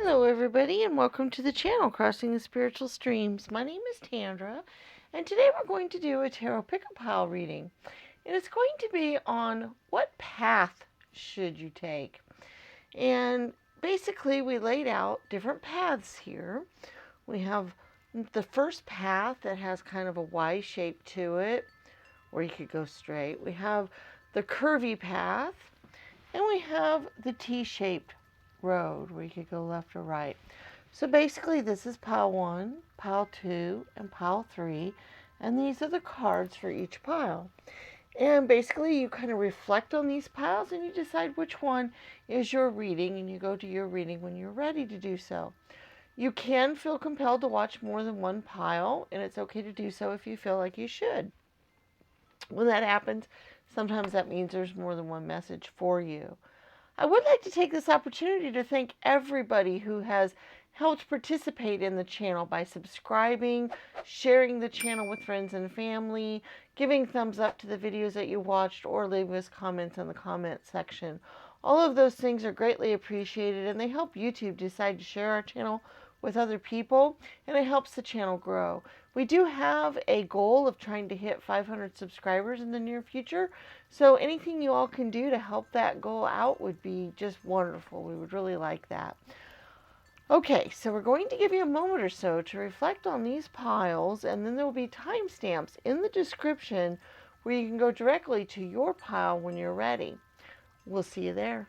Hello everybody and welcome to the channel Crossing the Spiritual Streams. My name is Tandra and today we're going to do a tarot pick-up pile reading. And it's going to be on what path should you take. And basically we laid out different paths here. We have the first path that has kind of a Y shape to it, or you could go straight. We have the curvy path and we have the T-shaped road where you could go left or right. So basically this is pile 1, pile 2, and pile 3, and these are the cards for each pile. And basically you kind of reflect on these piles and you decide which one is your reading, and you go to your reading when you're ready to do so. You can feel compelled to watch more than one pile, and it's okay to do so if you feel like you should. When that happens, sometimes that means there's more than one message for you. I would like to take this opportunity to thank everybody who has helped participate in the channel by subscribing, sharing the channel with friends and family, giving thumbs up to the videos that you watched, or leaving us comments in the comment section. All of those things are greatly appreciated, and they help YouTube decide to share our channel with other people, and it helps the channel grow. We do have a goal of trying to hit 500 subscribers in the near future, so anything you all can do to help that goal out would be just wonderful. We would really like that. Okay, so we're going to give you a moment or so to reflect on these piles, and then there will be timestamps in the description where you can go directly to your pile when you're ready. We'll see you there.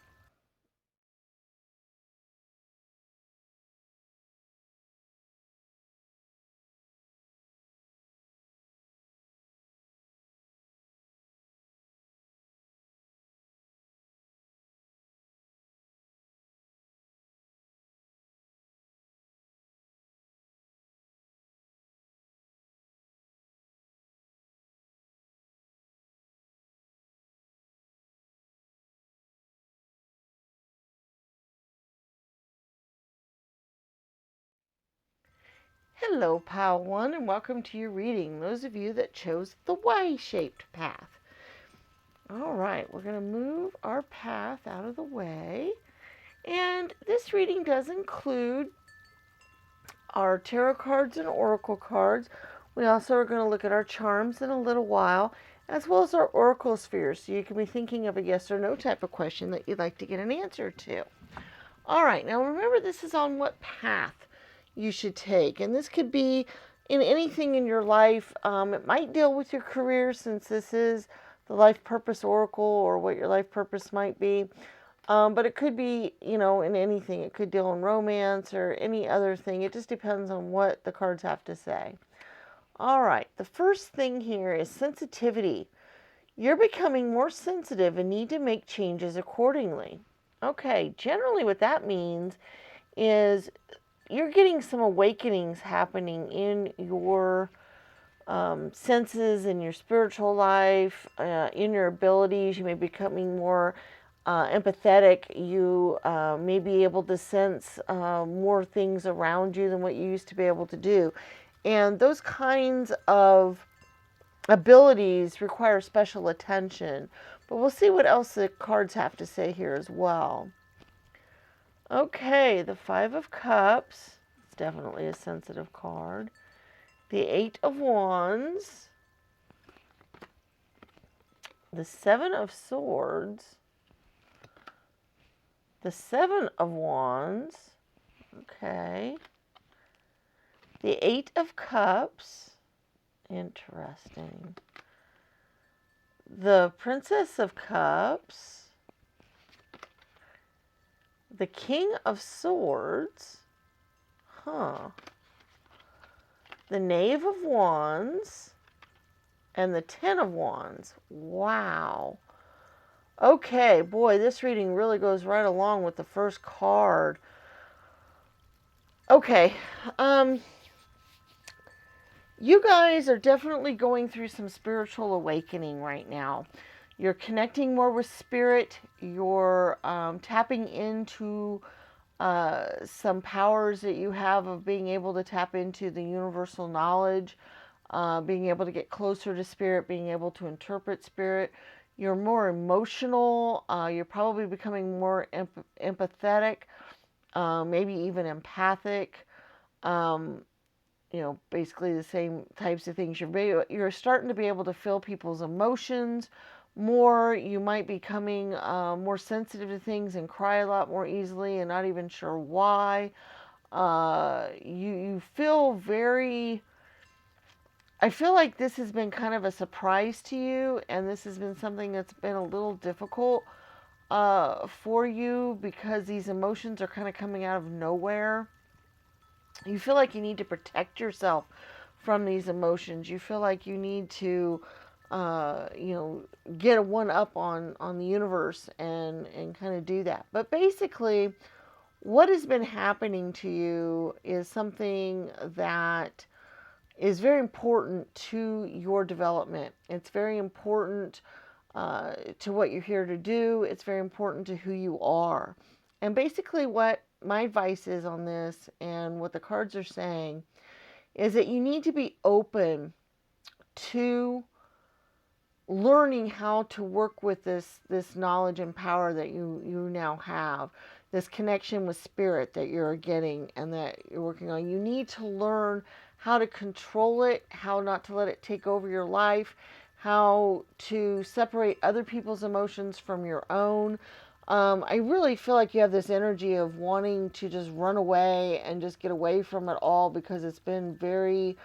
Hello, Pile 1, and welcome to your reading, those of you that chose the Y-shaped path. All right, we're going to move our path out of the way, and this reading does include our tarot cards and oracle cards. We also are going to look at our charms in a little while, as well as our oracle spheres, so you can be thinking of a yes or no type of question that you'd like to get an answer to. All right, now remember, this is on what path you should take, and this could be in anything in your life. It might deal with your career, since this is the life purpose oracle, or what your life purpose might be. But it could be, in anything. It could deal in romance or any other thing. It just depends on what the cards have to say. All right, the first thing here is sensitivity. You're becoming more sensitive and need to make changes accordingly. Okay, generally what that means is you're getting some awakenings happening in your senses, in your spiritual life, in your abilities. You may be becoming more empathetic. You may be able to sense more things around you than what you used to be able to do. And those kinds of abilities require special attention. But we'll see what else the cards have to say here as well. Okay, the Five of Cups. It's definitely a sensitive card. The Eight of Wands. The Seven of Swords. The Seven of Wands. Okay. The Eight of Cups. Interesting. The Princess of Cups. The King of Swords. The Knave of Wands. And the Ten of Wands. Wow. Okay, boy, this reading really goes right along with the first card. Okay, you guys are definitely going through some spiritual awakening right now. You're connecting more with spirit. You're tapping into some powers that you have of being able to tap into the universal knowledge, being able to get closer to spirit, being able to interpret spirit. You're more emotional. You're probably becoming more empathetic. maybe even empathic. Um, basically the same types of things. You're starting to be able to feel people's emotions more. You might be becoming more sensitive to things and cry a lot more easily and not even sure why. You feel very. I feel like this has been kind of a surprise to you, and this has been something that's been a little difficult for you because these emotions are kind of coming out of nowhere. You feel like you need to protect yourself from these emotions. You feel like you need to, you know, get a one up on the universe and kind of do that. But basically, what has been happening to you is something that is very important to your development. It's very important to what you're here to do. It's very important to who you are. And basically, what my advice is on this and what the cards are saying is that you need to be open to learning how to work with this knowledge and power that you now have, this connection with spirit that you're getting and that you're working on. You need to learn how to control it, how not to let it take over your life, how to separate other people's emotions from your own. I really feel like you have this energy of wanting to just run away and just get away from it all because it's been very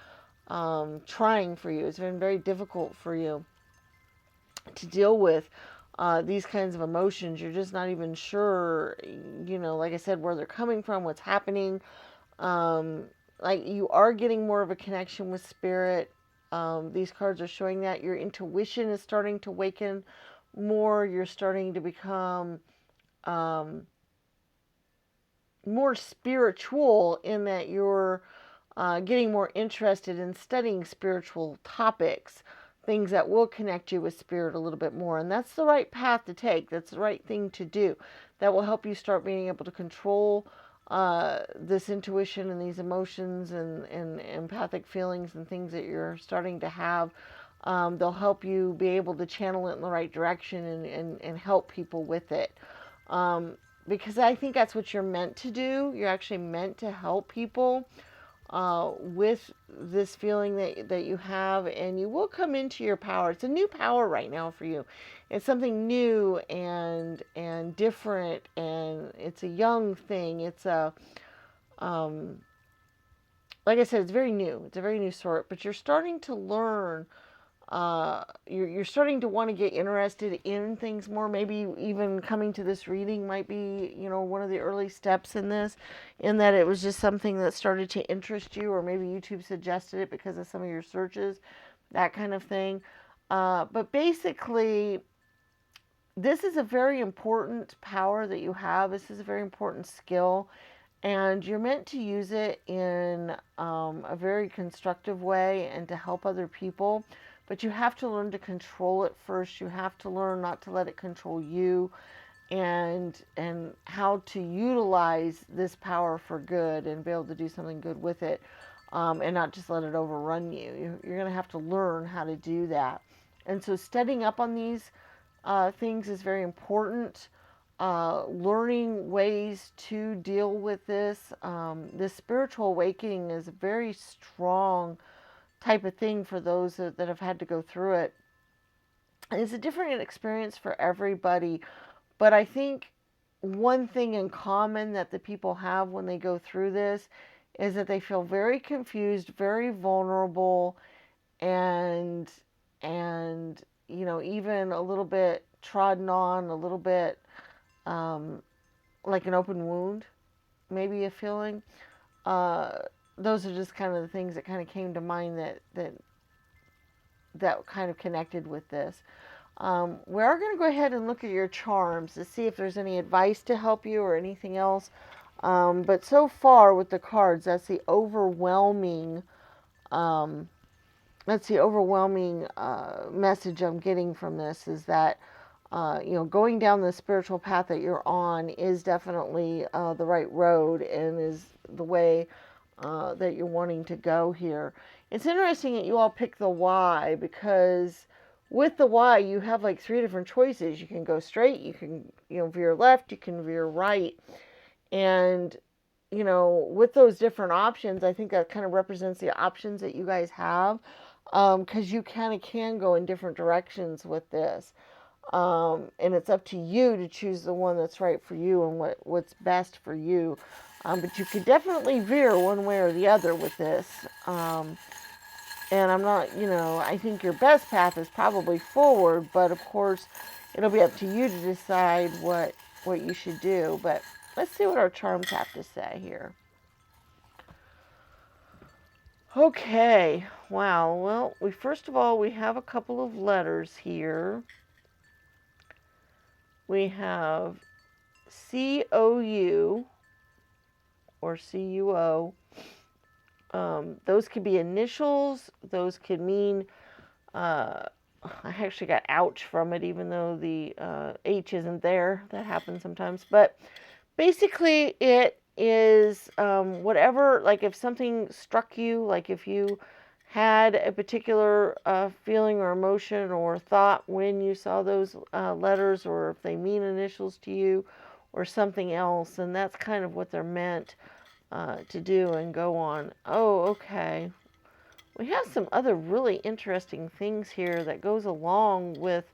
trying for you. It's been very difficult for you to deal with these kinds of emotions. You're just not even sure, like I said, where they're coming from, what's happening. Um, like you are getting more of a connection with spirit. These cards are showing that your intuition is starting to waken more. You're starting to become um, more spiritual in that you're getting more interested in studying spiritual topics, things that will connect you with spirit a little bit more. And that's the right path to take. That's the right thing to do. That will help you start being able to control this intuition and these emotions and empathic feelings and things that you're starting to have. They'll help you be able to channel it in the right direction and help people with it. Because I think that's what you're meant to do. You're actually meant to help people with this feeling that you have, and you will come into your power. It's a new power right now for you. It's something new and different, and it's a young thing. It's a like I said, it's very new. It's a very new sort, but you're starting to learn. You're starting to want to get interested in things more. Maybe even coming to this reading might be, one of the early steps in this, in that it was just something that started to interest you, or maybe YouTube suggested it because of some of your searches, that kind of thing. But basically, this is a very important power that you have. This is a very important skill, and you're meant to use it in a very constructive way and to help other people. But you have to learn to control it first. You have to learn not to let it control you, and how to utilize this power for good and be able to do something good with it, and not just let it overrun you. You're going to have to learn how to do that. And so studying up on these things is very important. Learning ways to deal with this. This spiritual awakening is a very strong type of thing for those that have had to go through it. And it's a different experience for everybody, but I think one thing in common that the people have when they go through this is that they feel very confused, very vulnerable, and even a little bit trodden on, a little bit um, like an open wound, maybe a feeling. Uh, those are just kind of the things that kind of came to mind that kind of connected with this. We are going to go ahead and look at your charms to see if there's any advice to help you or anything else. But so far with the cards, that's the overwhelming um, message I'm getting from this is that going down the spiritual path that you're on is definitely the right road and is the way that you're wanting to go here. It's interesting that you all pick the Y, because with the Y you have like 3 different choices. You can go straight, you can veer left, you can veer right. And, with those different options, I think that kind of represents the options that you guys have, because you kind of can go in different directions with this. And it's up to you to choose the one that's right for you and what's best for you. But you could definitely veer one way or the other with this. And I'm not, I think your best path is probably forward, but of course, it'll be up to you to decide what you should do. But let's see what our charms have to say here. Okay, wow. Well, first of all, we have a couple of letters here. We have COU or CUO. Those could be initials. Those could mean, I actually got ouch from it, even though the H isn't there. That happens sometimes. But basically, it is whatever, like if something struck you, like if you had a particular feeling or emotion or thought when you saw those letters, or if they mean initials to you or something else, and that's kind of what they're meant to do and go on. Oh, okay. We have some other really interesting things here that goes along with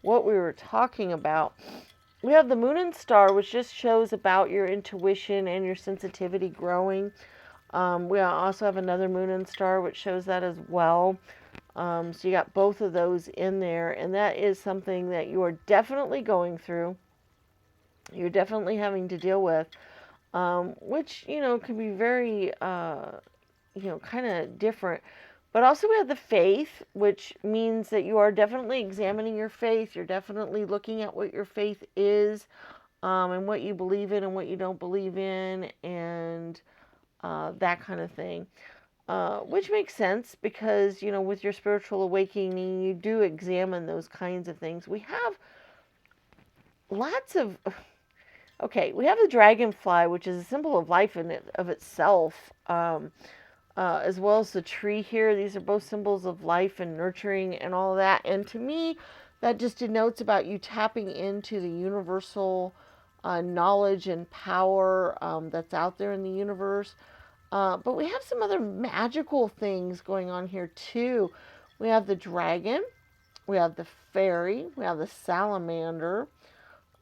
what we were talking about. We have the moon and star, which just shows about your intuition and your sensitivity growing. We also have another moon and star, which shows that as well. So you got both of those in there, and that is something that you are definitely going through. You're definitely having to deal with, which, can be very, kind of different. But also we have the faith, which means that you are definitely examining your faith. You're definitely looking at what your faith is, and what you believe in and what you don't believe in, and that kind of thing. Which makes sense because, with your spiritual awakening, you do examine those kinds of things. We have lots of, okay, we have the dragonfly, which is a symbol of life in it, of itself. As well as the tree here. These are both symbols of life and nurturing and all of that. And to me, that just denotes about you tapping into the universal knowledge and power that's out there in the universe. But we have some other magical things going on here too. We have the dragon, we have the fairy, we have the salamander,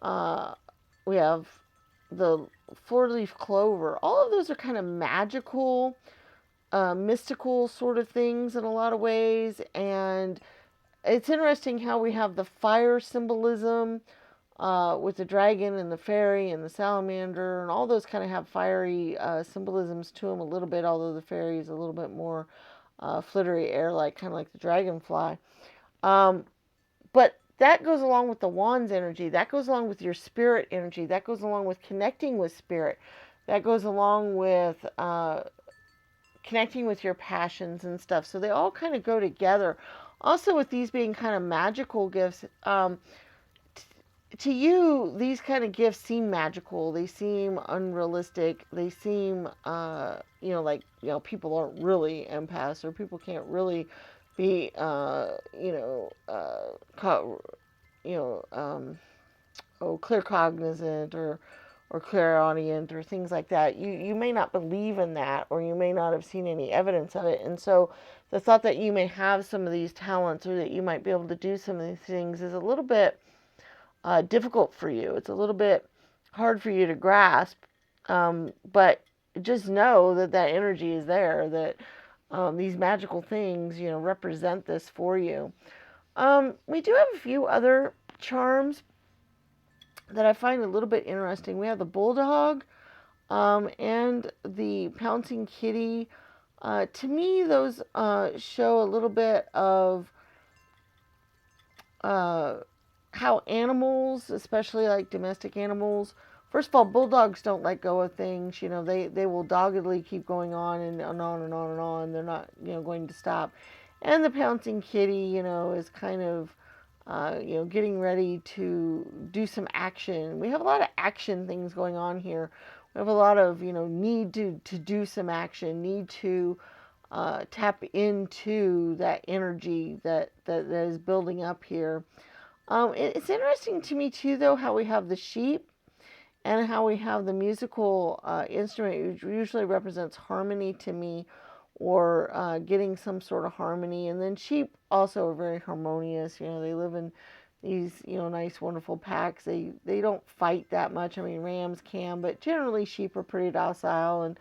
we have the four-leaf clover. All of those are kind of magical, mystical sort of things in a lot of ways. And it's interesting how we have the fire symbolism with the dragon and the fairy and the salamander, and all those kind of have fiery symbolisms to them a little bit, although the fairy is a little bit more flittery air, like kind of like the dragonfly. But that goes along with the wand's energy. That goes along with your spirit energy. That goes along with connecting with spirit. That goes along with connecting with your passions and stuff. So they all kind of go together. Also, with these being kind of magical gifts, to you, these kind of gifts seem magical. They seem unrealistic. They seem, like, people aren't really empaths, or people can't really be, claircognizant or clairaudient or things like that. You may not believe in that, or you may not have seen any evidence of it. And so the thought that you may have some of these talents, or that you might be able to do some of these things, is a little bit difficult for you. It's a little bit hard for you to grasp. But just know that that energy is there, that these magical things, represent this for you. We do have a few other charms that I find a little bit interesting. We have the bulldog and the pouncing kitty. To me, those show a little bit of how animals, especially like domestic animals, first of all, bulldogs don't let go of things. They will doggedly keep going on and on and on and on. They're not, going to stop. And the pouncing kitty, is kind of getting ready to do some action. We have a lot of action things going on here. We have a lot of, need to do some action, need to tap into that energy that is building up here. It's interesting to me too, though, how we have the sheep and how we have the musical instrument, which usually represents harmony to me, or getting some sort of harmony. And then sheep also are very harmonious. You know, they live in these, you know, nice, wonderful packs. They don't fight that much. I mean, rams can, but generally sheep are pretty docile and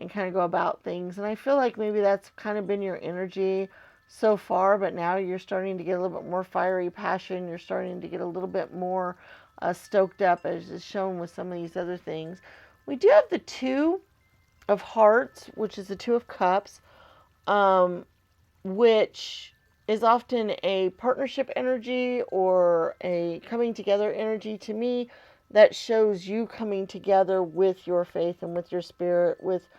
kind of go about things. And I feel like maybe that's kind of been your energy so far, but now you're starting to get a little bit more fiery passion. You're starting to get a little bit more stoked up, as is shown with some of these other things. We do have the Two of Hearts, which is the Two of Cups, which is often a partnership energy or a coming together energy. To me, that shows you coming together with your faith and with your spirit, with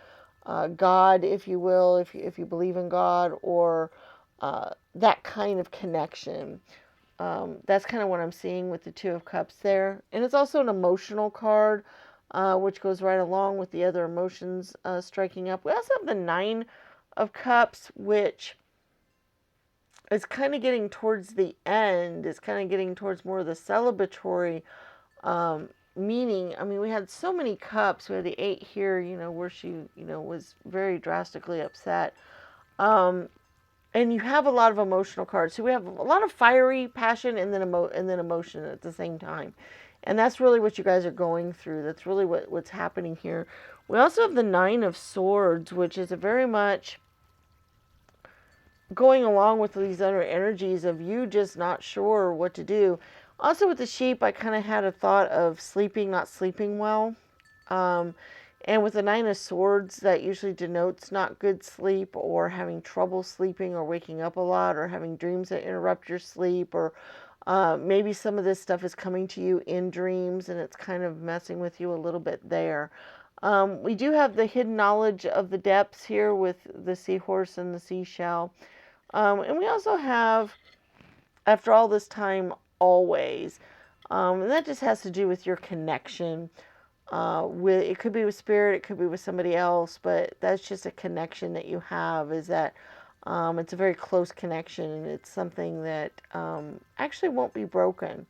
God, if you will, if you believe in God, or that kind of connection. That's kind of what I'm seeing with the Two of Cups there. And it's also an emotional card, which goes right along with the other emotions striking up. We also have the Nine of Cups, which is kind of getting towards the end. It's kind of getting towards more of the celebratory meaning. I mean, we had so many cups. We had the 8 here, you know, where she, you know, was very drastically upset. And you have a lot of emotional cards. So we have a lot of fiery passion and then emotion at the same time. And that's really what you guys are going through. That's really what's happening here. We also have the Nine of Swords, which is a very much going along with these other energies of you just not sure what to do. Also with the sheep, I kind of had a thought of sleeping, not sleeping well. And with the Nine of Swords, that usually denotes not good sleep, or having trouble sleeping, or waking up a lot, or having dreams that interrupt your sleep, or maybe some of this stuff is coming to you in dreams and it's kind of messing with you a little bit there. We do have the hidden knowledge of the depths here with the seahorse and the seashell. And we also have, after all this time, always. And that just has to do with your connection. With, it could be with spirit, it could be with somebody else, but that's just a connection that you have, is that it's a very close connection, and it's something that actually won't be broken.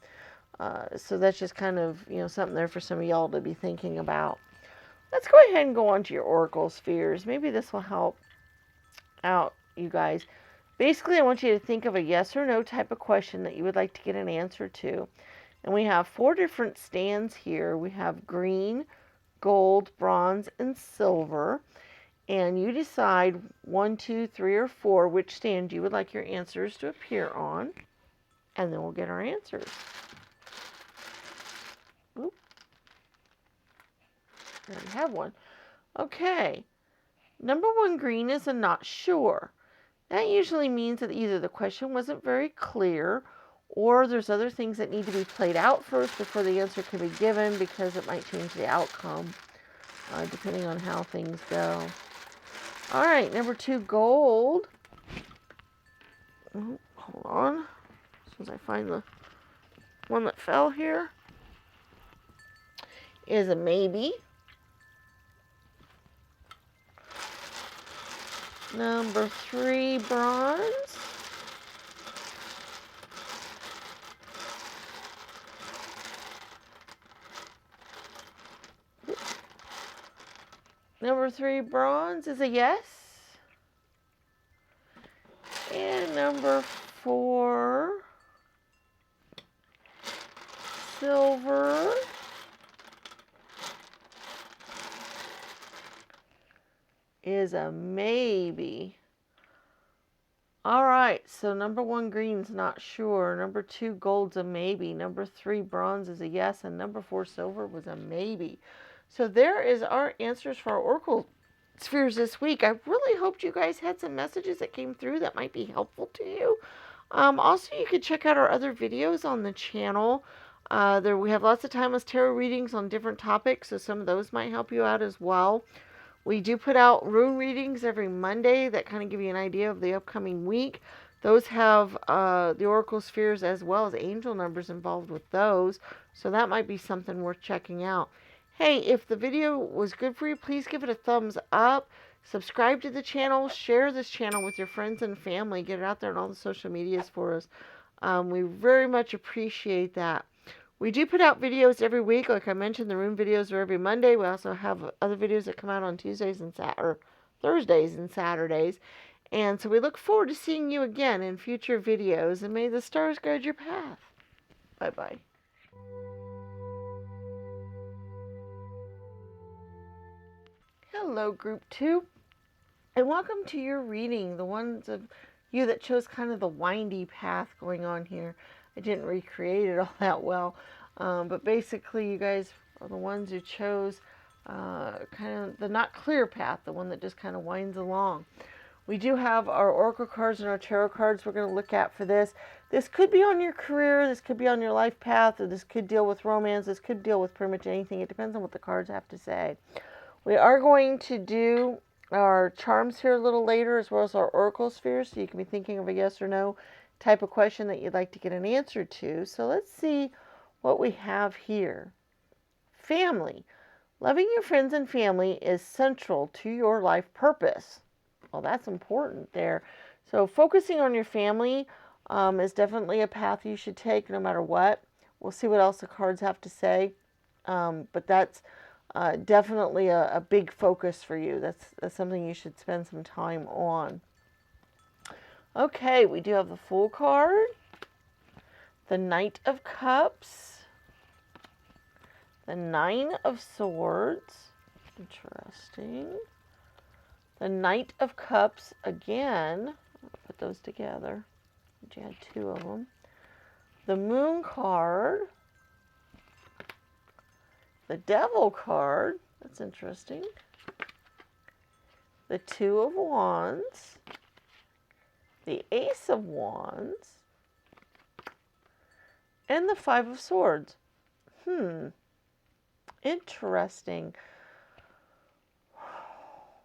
So that's just kind of, you know, something there for some of y'all to be thinking about. Let's go ahead and go on to your oracle spheres. Maybe this will help out you guys. Basically, I want you to think of a yes or no type of question that you would like to get an answer to. And we have 4 different stands here. We have green, gold, bronze, and silver. And you decide 1, 2, 3, or 4 which stand you would like your answers to appear on. And then we'll get our answers. Oop. I already have one. Okay. Number 1, green, is a not sure. That usually means that either the question wasn't very clear, or there's other things that need to be played out first before the answer can be given, because it might change the outcome depending on how things go. All right, number 2, gold. Oh, hold on. As soon as I find the one that fell here, is a maybe. Number 3, bronze. Number 3, bronze, is a yes. And number 4, silver, is a maybe. All right, so number 1, green's not sure. Number 2, gold's a maybe. Number 3, bronze, is a yes. And number 4, silver, was a maybe. So there is our answers for our oracle spheres this week. I really hoped you guys had some messages that came through that might be helpful to you. Also, you can check out our other videos on the channel. There we have lots of timeless tarot readings on different topics, so some of those might help you out as well. We do put out rune readings every Monday that kind of give you an idea of the upcoming week. Those have the oracle spheres as well as angel numbers involved with those, so that might be something worth checking out. Hey, if the video was good for you, please give it a thumbs up. Subscribe to the channel. Share this channel with your friends and family. Get it out there on all the social medias for us. We very much appreciate that. We do put out videos every week. Like I mentioned, the room videos are every Monday. We also have other videos that come out on Tuesdays and Thursdays and Saturdays. And so we look forward to seeing you again in future videos. And may the stars guide your path. Bye-bye. Hello, Group 2. And welcome to your reading. The ones of you that chose kind of the windy path going on here. I didn't recreate it all that well. But basically, you guys are the ones who chose kind of the not clear path, the one that just kind of winds along. We do have our oracle cards and our tarot cards we're going to look at for this. This could be on your career, this could be on your life path, or this could deal with romance, this could deal with pretty much anything. It depends on what the cards have to say. We are going to do our charms here a little later, as well as our oracle spheres, so you can be thinking of a yes or no type of question that you'd like to get an answer to. So let's see what we have here. Family. Loving your friends and family is central to your life purpose. Well, that's important there. So focusing on your family is definitely a path you should take no matter what. We'll see what else the cards have to say. But that's definitely a big focus for you. That's something you should spend some time on. Okay, we do have the Fool card, the Knight of Cups, the Nine of Swords. Interesting. The Knight of Cups again. I'll put those together. You had two of them. The Moon card. The Devil card. That's interesting. The Two of Wands. The Ace of Wands. And the Five of Swords. Interesting.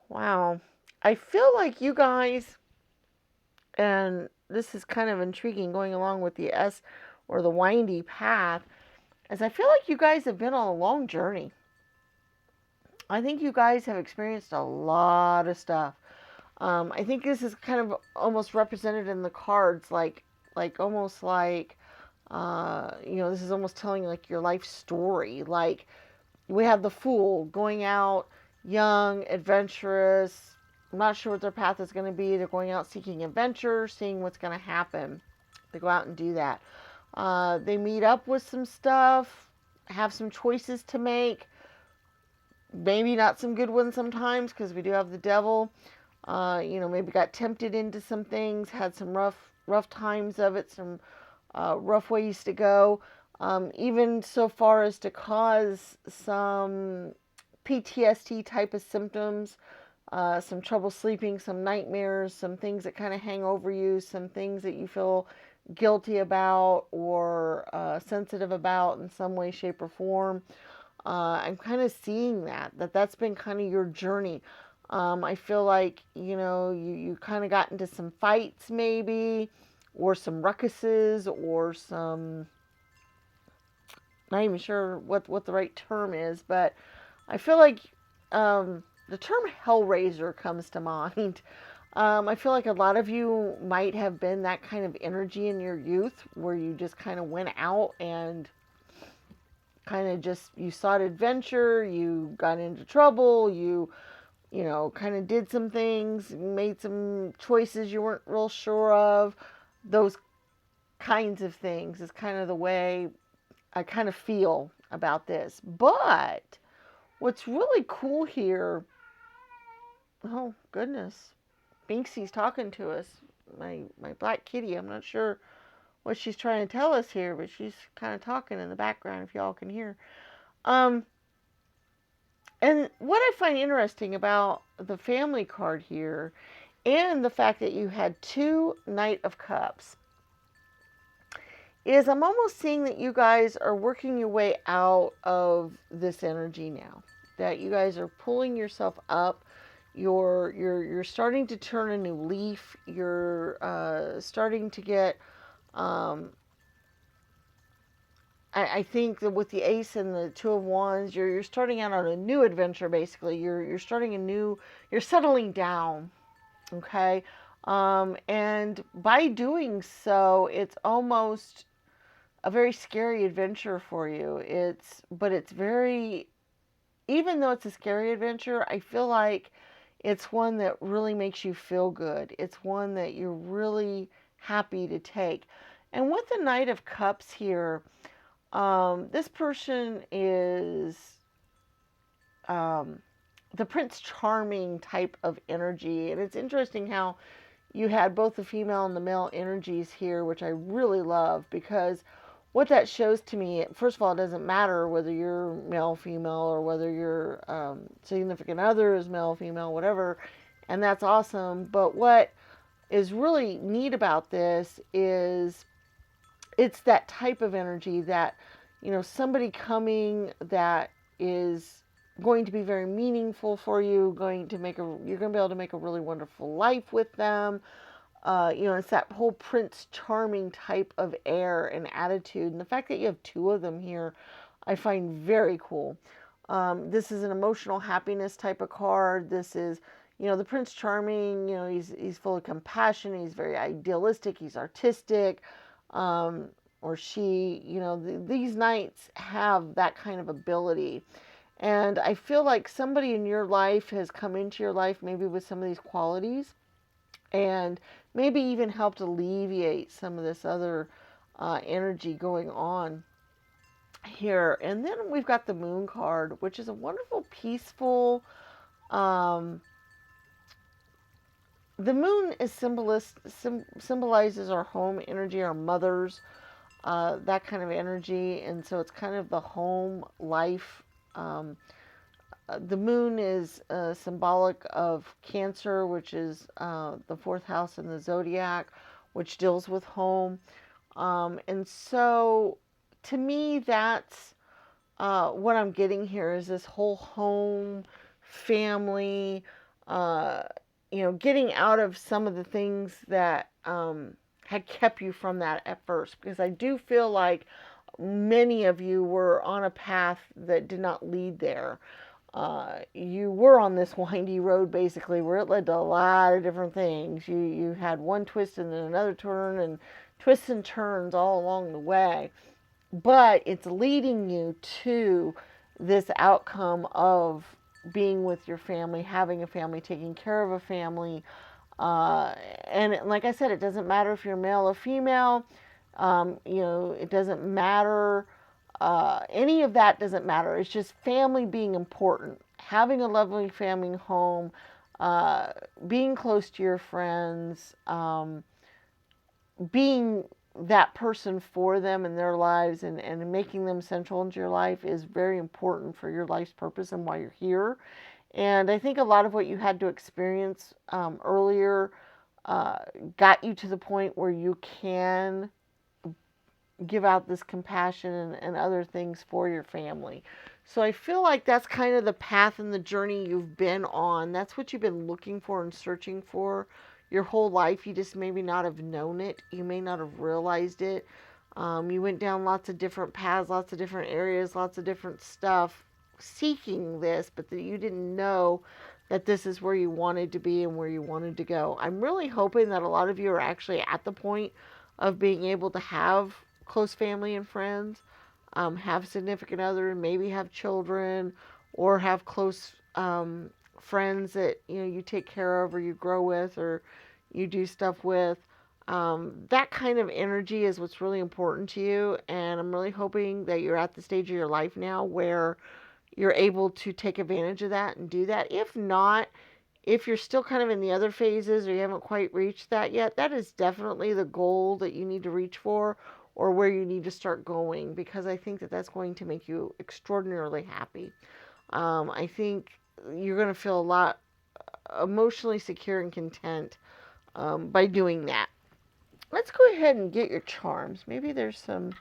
Wow. I feel like you guys, and this is kind of intriguing going along with the S or the windy path, as I feel like you guys have been on a long journey. I think you guys have experienced a lot of stuff. I think this is kind of almost represented in the cards, almost like, this is almost telling like your life story. Like we have the Fool going out, young, adventurous. I'm not sure what their path is going to be. They're going out seeking adventure, seeing what's going to happen. They go out and do that. They meet up with some stuff, have some choices to make. Maybe not some good ones sometimes, because we do have the Devil. Maybe got tempted into some things, had some rough times of it, some rough ways to go. Even so far as to cause some PTSD type of symptoms, some trouble sleeping, some nightmares, some things that kind of hang over you, some things that you feel guilty about or sensitive about in some way, shape, or form. I'm kind of seeing that's been kind of your journey. I feel like, you kind of got into some fights maybe, or some ruckuses, or some, not even sure what the right term is, but I feel like the term Hellraiser comes to mind. I feel like a lot of you might have been that kind of energy in your youth, where you just kind of went out and kind of just, you sought adventure, you got into trouble, you kind of did some things, made some choices you weren't real sure of. Those kinds of things is kind of the way I kind of feel about this. But what's really cool here, oh goodness, Binksy's talking to us, my black kitty. I'm not sure what she's trying to tell us here, but she's kind of talking in the background, if y'all can hear. And what I find interesting about the family card here, and the fact that you had two Knight of Cups, is I'm almost seeing that you guys are working your way out of this energy now. That you guys are pulling yourself up. You're starting to turn a new leaf. You're starting to get, I think that with the Ace and the Two of Wands, you're starting out on a new adventure. Basically, you're starting a new. You're settling down, okay. And by doing so, it's almost a very scary adventure for you. But it's very, even though it's a scary adventure, I feel like it's one that really makes you feel good. It's one that you're really happy to take. And with the Knight of Cups here, this person is um, the Prince Charming type of energy. And it's interesting how you had both the female and the male energies here, which I really love, because what that shows to me, first of all, it doesn't matter whether you're male, female, or whether your significant other is male, female, whatever, and that's awesome. But what is really neat about this is it's that type of energy that, somebody coming that is going to be very meaningful for you, you're going to be able to make a really wonderful life with them. It's that whole Prince Charming type of air and attitude. And the fact that you have two of them here, I find very cool. This is an emotional happiness type of card. This is, the Prince Charming, he's full of compassion. He's very idealistic. He's artistic. Or she, these knights have that kind of ability. And I feel like somebody in your life has come into your life maybe with some of these qualities, and maybe even helped alleviate some of this other energy going on here. And then we've got the Moon card, which is a wonderful, peaceful. The Moon is symbolizes our home energy, our mothers, that kind of energy, and so it's kind of the home life. The Moon is symbolic of Cancer, which is the fourth house in the zodiac, which deals with home. And so, to me, that's what I'm getting here is this whole home, family, getting out of some of the things that had kept you from that at first. Because I do feel like many of you were on a path that did not lead there. You were on this windy road basically where it led to a lot of different things. You had one twist and then another turn and twists and turns all along the way. But it's leading you to this outcome of being with your family, having a family, taking care of a family. And like I said, it doesn't matter if you're male or female. It doesn't matter. Any of that doesn't matter. It's just family being important. Having a lovely family home, being close to your friends, being that person for them in their lives and making them central into your life is very important for your life's purpose and why you're here. And I think a lot of what you had to experience earlier got you to the point where you can give out this compassion and other things for your family. So I feel like that's kind of the path and the journey you've been on. That's what you've been looking for and searching for your whole life. You just maybe not have known it. You may not have realized it. You went down lots of different paths, lots of different areas, lots of different stuff seeking this, but that you didn't know that this is where you wanted to be and where you wanted to go. I'm really hoping that a lot of you are actually at the point of being able to have close family and friends, have significant other, maybe have children, or have close friends that you take care of or you grow with or you do stuff with. That kind of energy is what's really important to you, and I'm really hoping that you're at the stage of your life now where you're able to take advantage of that and do that. If not, if you're still kind of in the other phases or you haven't quite reached that yet, that is definitely the goal that you need to reach for or where you need to start going, because I think that that's going to make you extraordinarily happy. I think you're going to feel a lot emotionally secure and content by doing that. Let's go ahead and get your charms. Maybe there's some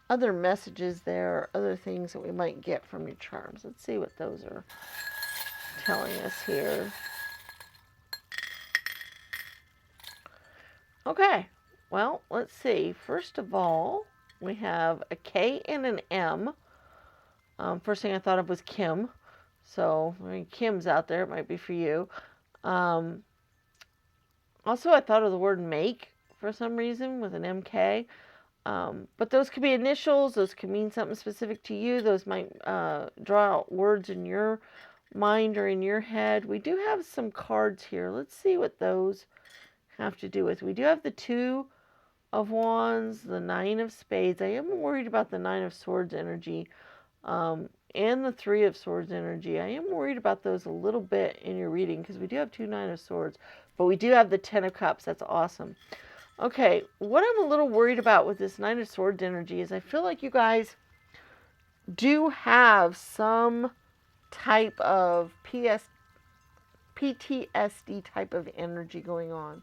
other messages there, other things that we might get from your charms. Let's see what those are telling us here. Okay, well, let's see. First of all, we have a K and an M. First thing I thought of was Kim. So, Kim's out there. It might be for you. Also, I thought of the word make for some reason with an MK. But those could be initials. Those could mean something specific to you. Those might draw out words in your mind or in your head. We do have some cards here. Let's see what those have to do with. We do have the Two of Wands, the Nine of Spades. I am worried about the Nine of Swords energy, and the Three of Swords energy. I am worried about those a little bit in your reading because we do have two Nine of Swords, but we do have the Ten of Cups. That's awesome. Okay, what I'm a little worried about with this Nine of Swords energy is I feel like you guys do have some type of PTSD type of energy going on.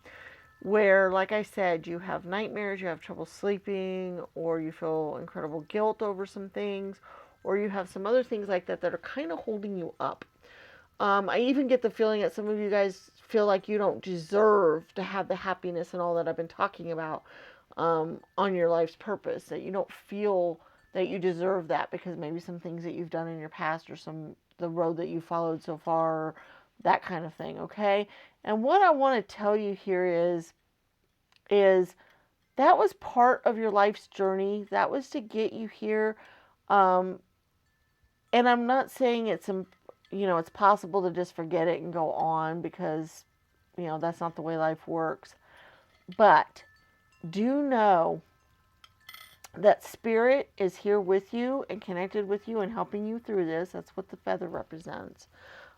Where, like I said, you have nightmares, you have trouble sleeping, or you feel incredible guilt over some things, or you have some other things like that that are kind of holding you up. I even get the feeling that some of you guys feel like you don't deserve to have the happiness and all that I've been talking about on your life's purpose, that you don't feel that you deserve that because maybe some things that you've done in your past or the road that you followed so far, that kind of thing, okay? And what I want to tell you here is that was part of your life's journey. That was to get you here. And I'm not saying it's possible to just forget it and go on because, that's not the way life works. But do know that spirit is here with you and connected with you and helping you through this. That's what the feather represents.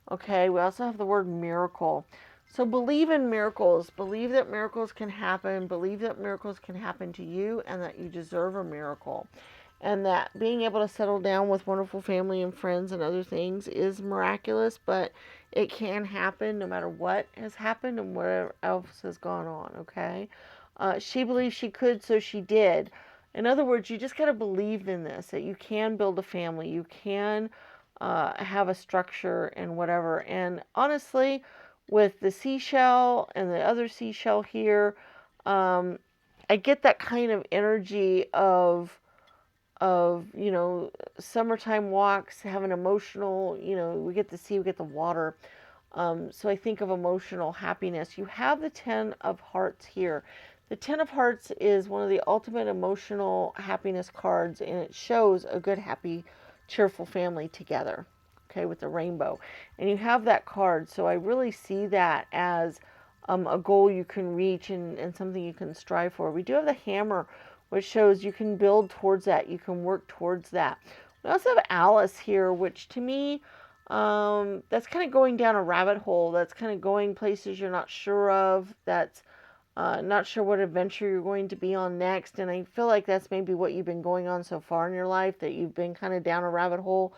Okay, we also have the word miracle. So believe in miracles. Believe that miracles can happen. Believe that miracles can happen to you and that you deserve a miracle. And that being able to settle down with wonderful family and friends and other things is miraculous, but it can happen no matter what has happened and whatever else has gone on, okay? She believed she could, so she did. In other words, you just got to believe in this, that you can build a family. You can have a structure and whatever. And honestly, with the seashell and the other seashell here, I get that kind of energy of summertime walks, having emotional, we get the sea, we get the water. So I think of emotional happiness. You have the Ten of Hearts here. The Ten of Hearts is one of the ultimate emotional happiness cards, and it shows a good, happy, cheerful family together, okay, with the rainbow. And you have that card, so I really see that as a goal you can reach and something you can strive for. We do have the hammer, which shows you can build towards that. You can work towards that. We also have Alice here, which to me, that's kind of going down a rabbit hole. That's kind of going places you're not sure of. That's not sure what adventure you're going to be on next. And I feel like that's maybe what you've been going on so far in your life, that you've been kind of down a rabbit hole.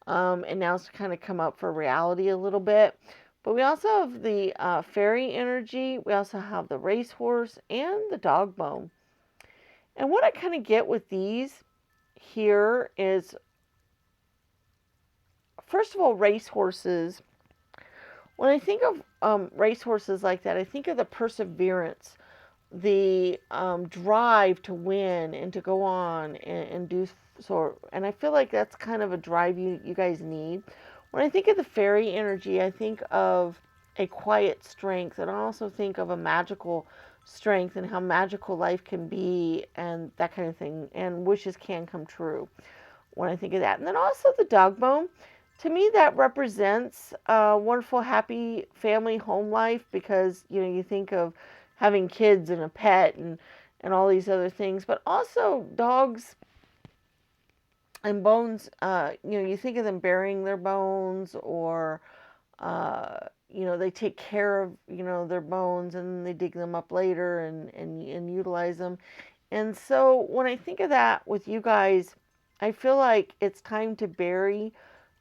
And now it's kind of come up for reality a little bit. But we also have the fairy energy. We also have the racehorse and the dog bone. And what I kind of get with these here is, first of all, racehorses. When I think of racehorses like that, I think of the perseverance, the drive to win and to go on and do so. And I feel like that's kind of a drive you guys need. When I think of the fairy energy, I think of a quiet strength, and I also think of a magical strength and how magical life can be and that kind of thing, and wishes can come true when I think of that. And then also the dog bone. To me, that represents a wonderful, happy family home life, because, you think of having kids and a pet and all these other things, but also dogs and bones, you think of them burying their bones, or, they take care of, their bones and they dig them up later and utilize them. And so when I think of that with you guys, I feel like it's time to bury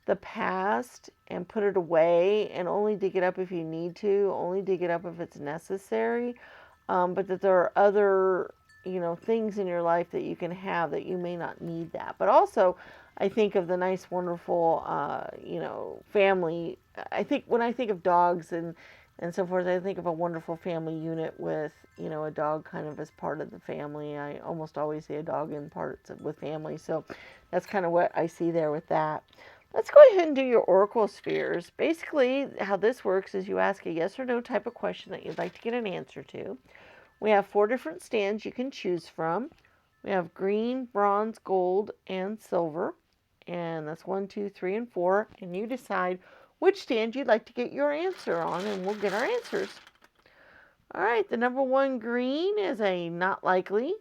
the past and put it away, and only dig it up if you need to, only dig it up if it's necessary. But that there are other, things in your life that you can have that you may not need that. But also, I think of the nice, wonderful, family. I think when I think of dogs and so forth, I think of a wonderful family unit with, a dog kind of as part of the family. I almost always see a dog in parts with family. So that's kind of what I see there with that. Let's go ahead and do your oracle spheres. Basically, how this works is you ask a yes or no type of question that you'd like to get an answer to. We have 4 different stands you can choose from. We have green, bronze, gold, and silver. And that's 1, 2, 3, and 4. And you decide which stand you'd like to get your answer on, and we'll get our answers. All right, the number 1 green is a not likely.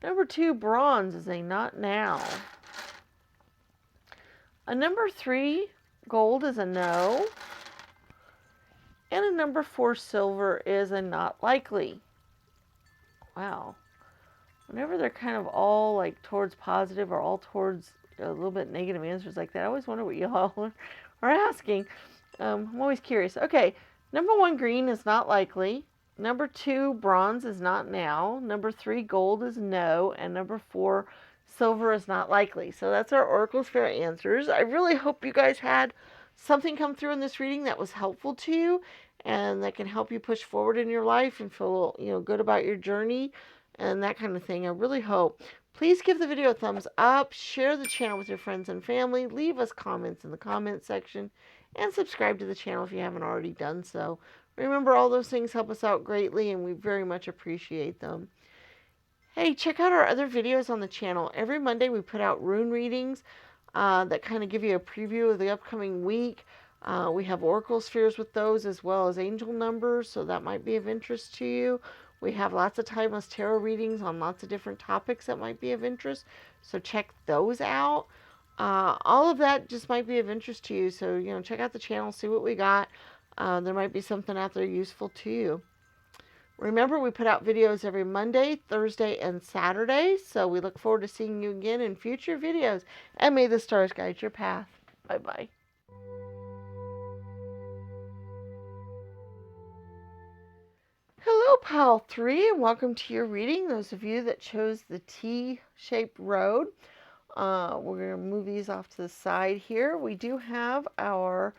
Number 2 bronze is a not now. A number 3 gold is a no. And a number 4 silver is a not likely. Wow. Whenever they're kind of all like towards positive or all towards a little bit negative answers like that, I always wonder what you all are asking. I'm always curious. Okay, number 1 green is not likely. Number 2 bronze is not now. Number 3 gold is no. And number 4 silver is not likely. So that's our Oracle Sphere answers. I really hope you guys had something come through in this reading that was helpful to you and that can help you push forward in your life and feel, good about your journey and that kind of thing. I really hope. Please give the video a thumbs up, share the channel with your friends and family, leave us comments in the comment section, and subscribe to the channel if you haven't already done so. Remember, all those things help us out greatly, and we very much appreciate them. Hey, check out our other videos on the channel. Every Monday we put out rune readings that kind of give you a preview of the upcoming week. We have Oracle Spheres with those, as well as angel numbers, so that might be of interest to you. We have lots of timeless tarot readings on lots of different topics that might be of interest, so check those out. All of that just might be of interest to you, so check out the channel, see what we got. There might be something out there useful to you. Remember, we put out videos every Monday, Thursday, and Saturday, so we look forward to seeing you again in future videos, and may the stars guide your path. Bye-bye. Hello, Pile 3, and welcome to your reading. Those of you that chose the T-shaped road, we're going to move these off to the side here. We do have our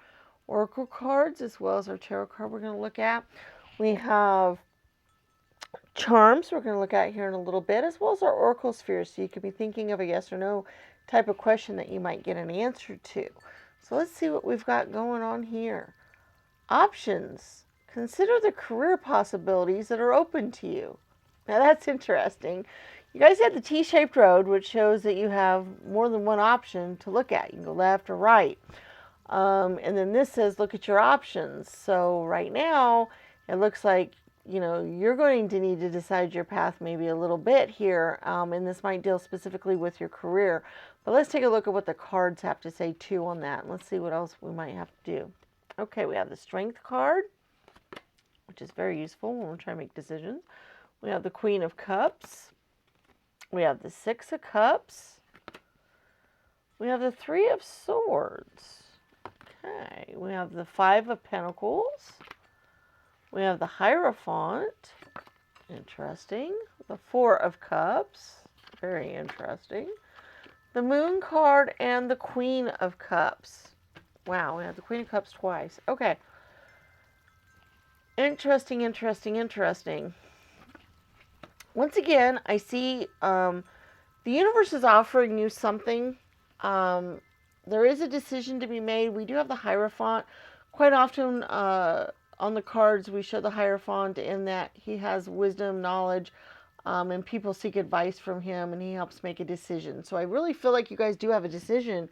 Oracle cards as well as our tarot card we're going to look at. We have charms we're going to look at here in a little bit, as well as our Oracle spheres, so you could be thinking of a yes or no type of question that you might get an answer to. So let's see what we've got going on here. Options. Consider the career possibilities that are open to you. Now that's interesting. You guys had the T-shaped road, which shows that you have more than one option to look at. You can go left or right. And then this says, look at your options. So right now, it looks like, you're going to need to decide your path maybe a little bit here. And this might deal specifically with your career. But let's take a look at what the cards have to say too on that. And let's see what else we might have to do. Okay, we have the Strength card, which is very useful when we're trying to make decisions. We have the Queen of Cups. We have the Six of Cups. We have the Three of Swords. Okay, we have the Five of Pentacles. We have the Hierophant. Interesting. The Four of Cups. Very interesting. The Moon card and the Queen of Cups. Wow, we have the Queen of Cups twice. Okay. Interesting, interesting, interesting. Once again, I see the universe is offering you something. There is a decision to be made. We do have the Hierophant. Quite often on the cards, we show the Hierophant in that he has wisdom, knowledge, and people seek advice from him, and he helps make a decision. So I really feel like you guys do have a decision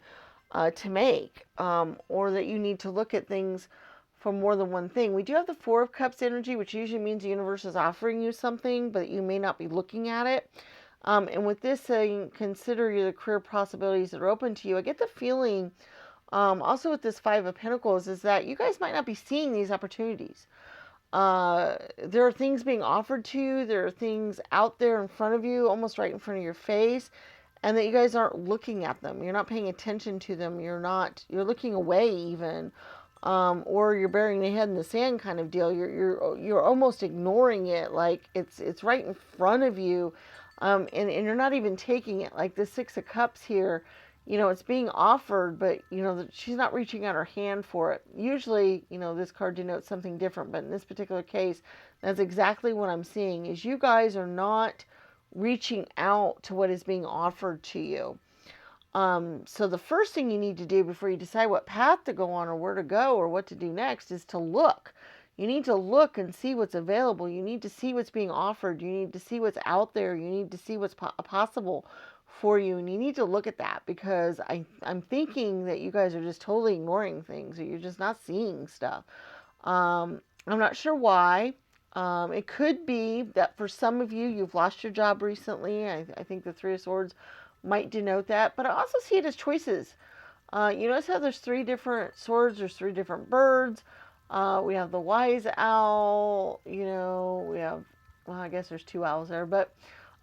to make, or that you need to look at things for more than one thing. We do have the Four of Cups energy, which usually means the universe is offering you something, but you may not be looking at it. And with this saying, consider the career possibilities that are open to you, I get the feeling, also with this Five of Pentacles, is that you guys might not be seeing these opportunities. There are things being offered to you. There are things out there in front of you, almost right in front of your face, and that you guys aren't looking at them. You're not paying attention to them. You're looking away even. Or you're burying the head in the sand kind of deal. You're almost ignoring it, like it's right in front of you, and you're not even taking it. Like the Six of Cups here, it's being offered, but she's not reaching out her hand for it. Usually, this card denotes something different, but in this particular case, that's exactly what I'm seeing. Is you guys are not reaching out to what is being offered to you. So the first thing you need to do before you decide what path to go on or where to go or what to do next is to look. You need to look and see what's available. You need to see what's being offered. You need to see what's out there. You need to see what's possible for you. And you need to look at that, because I'm thinking that you guys are just totally ignoring things, or you're just not seeing stuff. I'm not sure why. It could be that for some of you, you've lost your job recently. I think the Three of Swords might denote that, but I also see it as choices. You notice how there's three different swords, there's three different birds. We have the wise owl, we have, well, I guess there's two owls there, but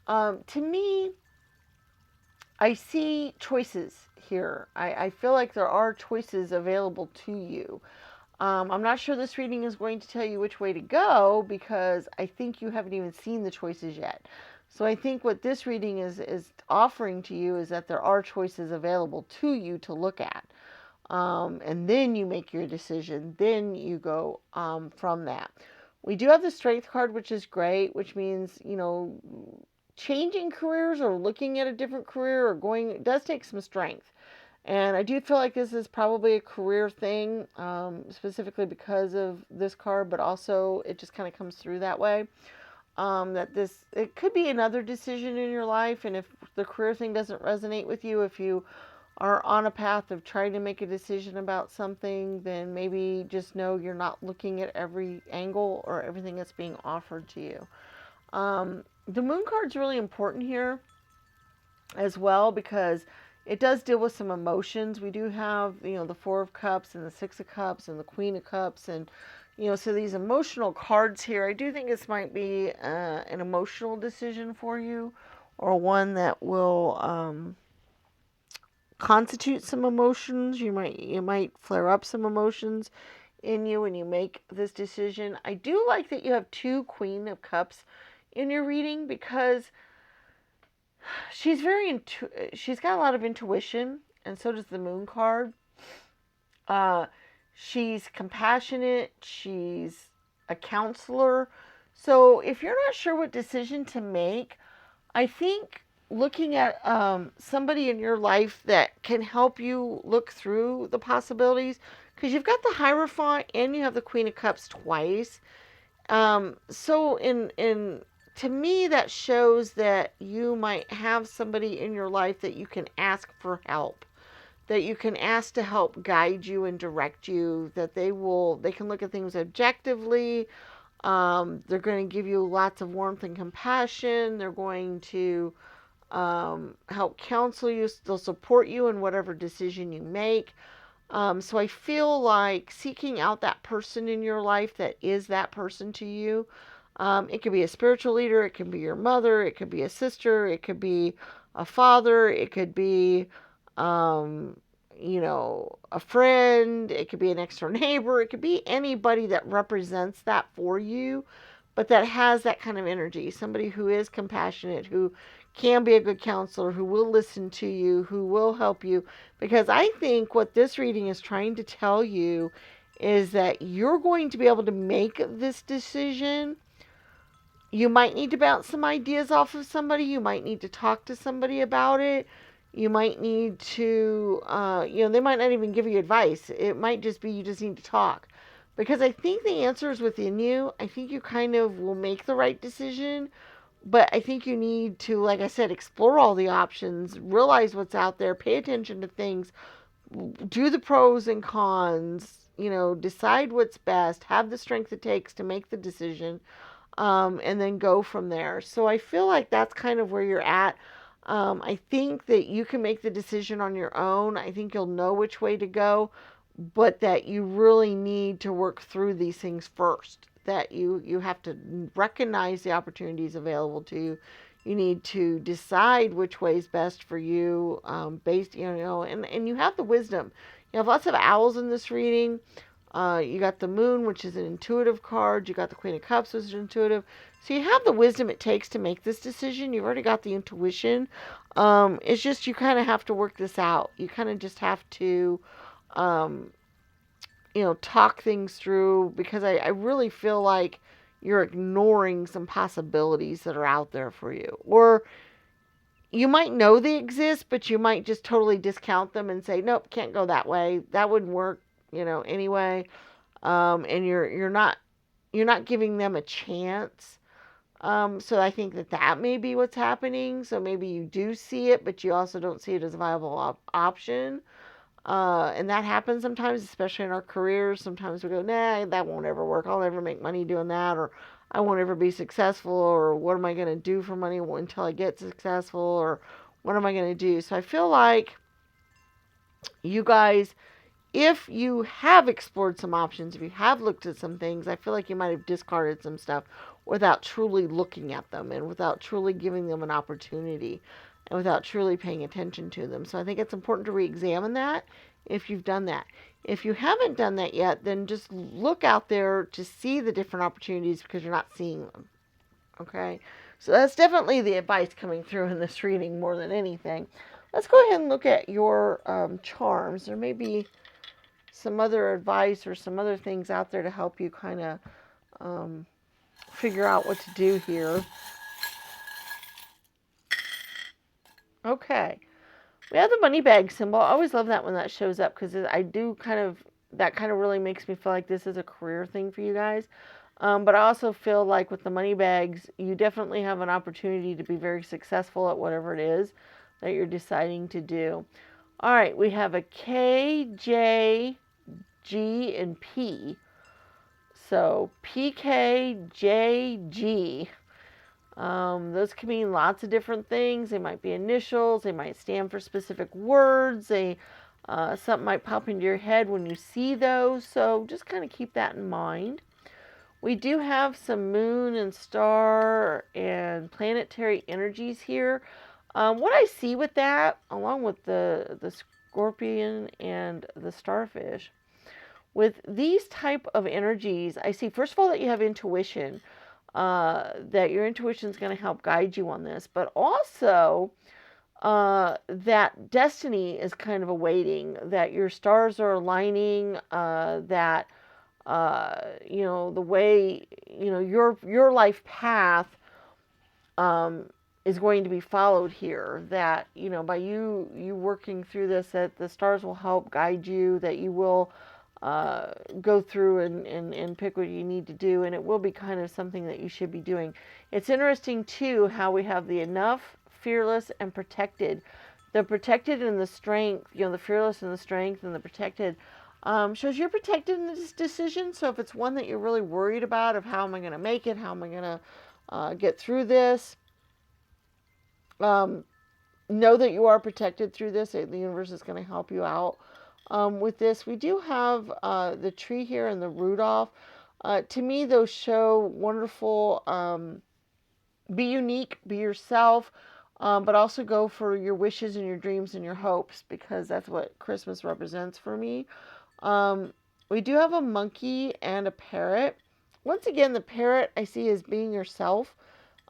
to me, I see choices here. I feel like there are choices available to you. I'm not sure this reading is going to tell you which way to go, because I think you haven't even seen the choices yet. So I think what this reading is offering to you is that there are choices available to you to look at. And then you make your decision. Then you go from that. We do have the Strength card, which is great, which means, changing careers or looking at a different career or going, it does take some strength. And I do feel like this is probably a career thing, specifically because of this card, but also it just kind of comes through that way. It could be another decision in your life, and if the career thing doesn't resonate with you, if you are on a path of trying to make a decision about something, then maybe just know you're not looking at every angle or everything that's being offered to you. The Moon card's really important here as well, because it does deal with some emotions. We do have, the Four of Cups and the Six of Cups and the Queen of Cups, and so these emotional cards here. I do think this might be an emotional decision for you, or one that will constitute some emotions. You might flare up some emotions in you when you make this decision. I do like that you have two Queen of Cups in your reading, because she's she's got a lot of intuition, and so does the Moon card. She's compassionate. She's a counselor. So if you're not sure what decision to make, I think looking at somebody in your life that can help you look through the possibilities, because you've got the Hierophant and you have the Queen of Cups twice. So to me, that shows that you might have somebody in your life that you can ask for help, that you can ask to help guide you and direct you, that they can look at things objectively. They're going to give you lots of warmth and compassion. They're going to help counsel you. They'll support you in whatever decision you make. So I feel like seeking out that person in your life that is that person to you. It could be a spiritual leader. It could be your mother. It could be a sister. It could be a father. It could be, a friend. It could be an next door neighbor. It could be anybody that represents that for you, but that has that kind of energy. Somebody who is compassionate, who can be a good counselor, who will listen to you, who will help you. Because I think what this reading is trying to tell you is that you're going to be able to make this decision. You might need to bounce some ideas off of somebody. You might need to talk to somebody about it. You might need to, they might not even give you advice. It might just be you just need to talk. Because I think the answer is within you. I think you kind of will make the right decision. But I think you need to, like I said, explore all the options, realize what's out there, pay attention to things, do the pros and cons, decide what's best, have the strength it takes to make the decision, and then go from there. So I feel like that's kind of where you're at. I think that you can make the decision on your own. I think you'll know which way to go, but that you really need to work through these things first. That you have to recognize the opportunities available to you. You need to decide which way is best for you, based, and you have the wisdom. You have lots of owls in this reading. You got the Moon, which is an intuitive card. You got the Queen of Cups, which is intuitive. So you have the wisdom it takes to make this decision. You've already got the intuition. It's just you kind of have to work this out. You kind of just have to, talk things through, because I really feel like you're ignoring some possibilities that are out there for you. Or, you might know they exist, but you might just totally discount them and say, nope, can't go that way. That wouldn't work, anyway. And you're not giving them a chance. So I think that may be what's happening. So maybe you do see it, but you also don't see it as a viable option. And that happens sometimes, especially in our careers. Sometimes we go, nah, that won't ever work. I'll never make money doing that, or I won't ever be successful, or what am I going to do for money until I get successful, or what am I going to do? So I feel like you guys, if you have explored some options, if you have looked at some things, I feel like you might have discarded some stuff without truly looking at them and without truly giving them an opportunity and without truly paying attention to them. So I think it's important to re-examine that if you've done that. If you haven't done that yet, then just look out there to see the different opportunities because you're not seeing them. Okay? So that's definitely the advice coming through in this reading more than anything. Let's go ahead and look at your charms. There may be some other advice or some other things out there to help you kind of figure out what to do here. Okay. We have the money bag symbol. I always love that when that shows up because that kind of really makes me feel like this is a career thing for you guys. But I also feel like with the money bags, you definitely have an opportunity to be very successful at whatever it is that you're deciding to do. All right, we have a K, J, G, and P. So PKJG. Those can mean lots of different things. They might be initials. They might stand for specific words. Something might pop into your head when you see those. So just kind of keep that in mind. We do have some moon and star and planetary energies here. What I see with that, along with the scorpion and the starfish, with these type of energies, I see, first of all, that you have intuition, that your intuition is going to help guide you on this, but also that destiny is kind of awaiting, that your stars are aligning, that, the way, your life path is going to be followed here, that, by you working through this, that the stars will help guide you, that you will go through and pick what you need to do, and it will be kind of something that you should be doing. It's interesting too how we have the enough, fearless, and protected. The protected and the strength, the fearless and the strength and the protected, shows you're protected in this decision. So if it's one that you're really worried about, of how am I going to make it, how am I going to get through this, know that you are protected through this. The universe is going to help you out with this. We do have the tree here and the Rudolph. To me, those show wonderful, be unique, be yourself, but also go for your wishes and your dreams and your hopes, because that's what Christmas represents for me. We do have a monkey and a parrot. Once again, the parrot I see as being yourself,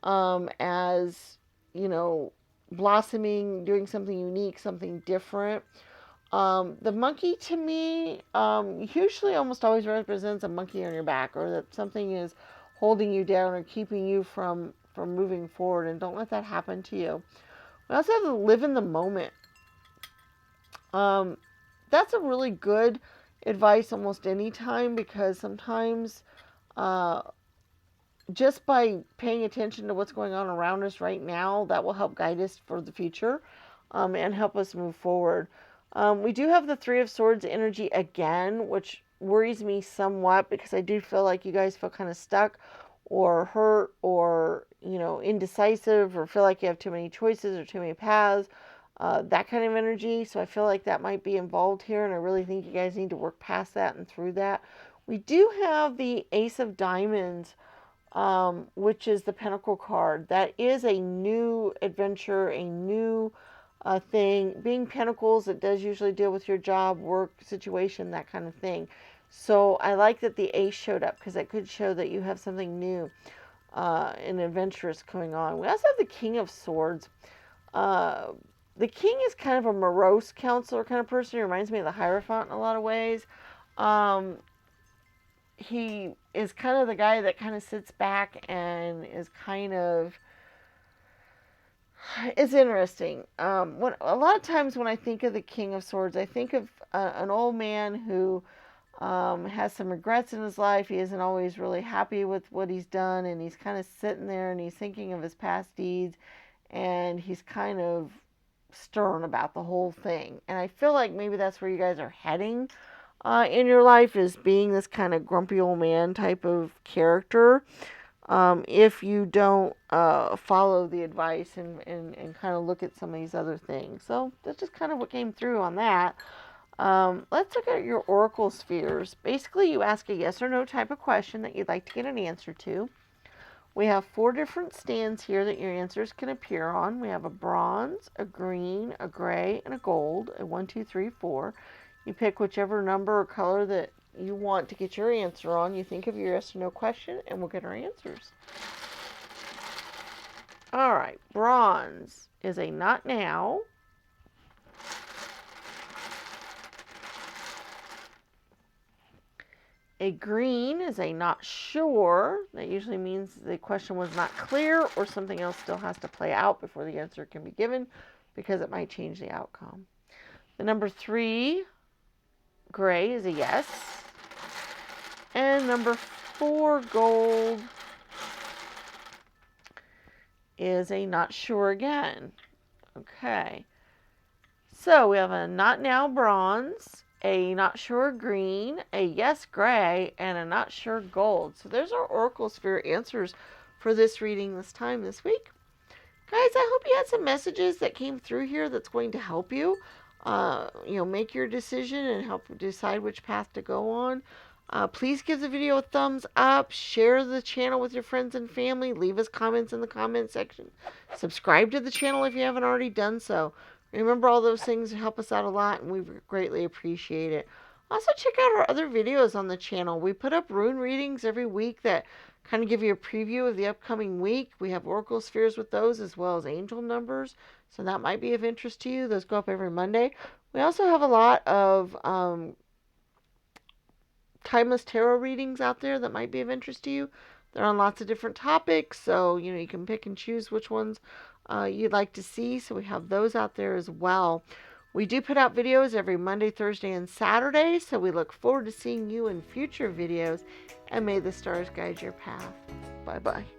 as, blossoming, doing something unique, something different. The monkey to me, usually almost always represents a monkey on your back, or that something is holding you down or keeping you from moving forward, and don't let that happen to you. We also have to live in the moment. That's a really good advice almost any time, because sometimes just by paying attention to what's going on around us right now, that will help guide us for the future, and help us move forward. We do have the Three of Swords energy again, which worries me somewhat, because I do feel like you guys feel kind of stuck or hurt or, indecisive, or feel like you have too many choices or too many paths, that kind of energy. So I feel like that might be involved here, and I really think you guys need to work past that and through that. We do have the Ace of Diamonds, which is the Pentacle card. That is a new adventure, a new thing. Being Pentacles, it does usually deal with your job, work situation, that kind of thing. So I like that the Ace showed up, because that could show that you have something new and adventurous going on. We also have the King of Swords. The King is kind of a morose counselor kind of person. He reminds me of the Hierophant in a lot of ways. He is kind of the guy that kind of sits back and is kind of It's interesting. A lot of times when I think of the King of Swords, I think of an old man who has some regrets in his life. He isn't always really happy with what he's done, and he's kind of sitting there and he's thinking of his past deeds, and he's kind of stern about the whole thing. And I feel like maybe that's where you guys are heading in your life, is being this kind of grumpy old man type of character. If you don't follow the advice and kind of look at some of these other things. So that's just kind of what came through on that. Let's look at your oracle spheres. Basically, you ask a yes or no type of question that you'd like to get an answer to. We have 4 different stands here that your answers can appear on. We have a bronze, a green, a gray, and a gold. A 1, 2, 3, 4. You pick whichever number or color that you want to get your answer on. You think of your yes or no question, and we'll get our answers. All right, bronze is a not now. A green is a not sure. That usually means the question was not clear or something else still has to play out before the answer can be given, because it might change the outcome. The number 3, gray, is a yes. And number 4, gold, is a not sure again. Okay. So we have a not now bronze, a not sure green, a yes gray, and a not sure gold. So there's our Oracle Sphere answers for this reading this week. Guys, I hope you had some messages that came through here that's going to help you, make your decision and help decide which path to go on. Please give the video a thumbs up, share the channel with your friends and family, leave us comments in the comment section. Subscribe to the channel if you haven't already done so. Remember, all those things help us out a lot, and we greatly appreciate it. Also, check out our other videos on the channel. We put up rune readings every week that kind of give you a preview of the upcoming week. We have oracle spheres with those, as well as angel numbers, so that might be of interest to you. Those go up every Monday. We also have a lot of timeless tarot readings out there that might be of interest to you. They're on lots of different topics, so you can pick and choose which ones you'd like to see. So we have those out there as well. We do put out videos every Monday, Thursday, and Saturday, so we look forward to seeing you in future videos, and may the stars guide your path. Bye-bye.